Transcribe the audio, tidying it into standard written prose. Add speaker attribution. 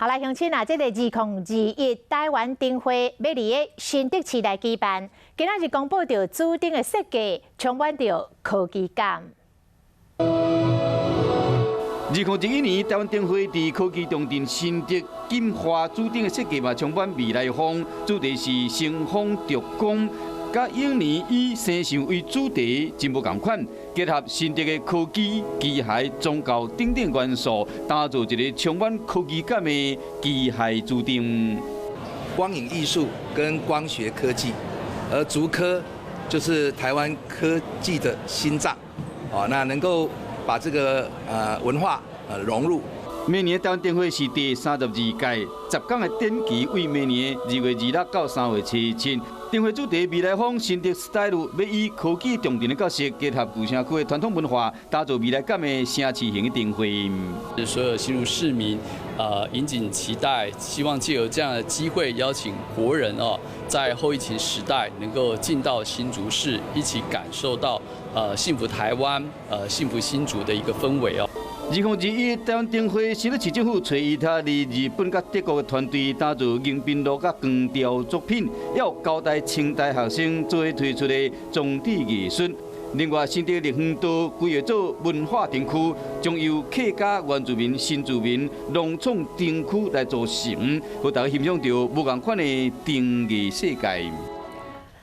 Speaker 1: 好啦，乡亲啊，这个2021台湾灯会要伫个新竹市来举办，今仔日公布着主灯的设计，充满着科技感。
Speaker 2: 2021年台湾灯会伫科技重镇新竹金华主灯的设计嘛，充满未来风，主题是乘风逐光。 甲永年以生象为主题，真无共款，结合新竹的科技、机械、宗教等等元素，打造一个充满科技感的机械主灯。
Speaker 3: 光影艺术跟光学科技，而竹科就是台湾科技的心脏，那能够把这个文化融入。
Speaker 2: 明年台湾灯会是第32届，10天的展期为明年2月26到3月7日。灯会主题未来风新竹 style， 要以科技重点的角色，结合旧城区的传统文化，打造未来感的城市型的灯会。
Speaker 4: 所有新竹市民，引颈期待，希望借由这样的机会，邀请国人在后疫情时代能够进到新竹市，一起感受到幸福台湾、幸福新竹的一个氛围哦。
Speaker 2: 2021台湾灯会，新竹市政府找伊他日本甲德国的团队打造迎宾炉甲光雕作品，要交代清代学生做推出的装置艺术。另外，新竹立园道规划做文化灯区，将由客家原住民、新住民农创灯区来组成，互大家欣赏到不同款的灯艺世界。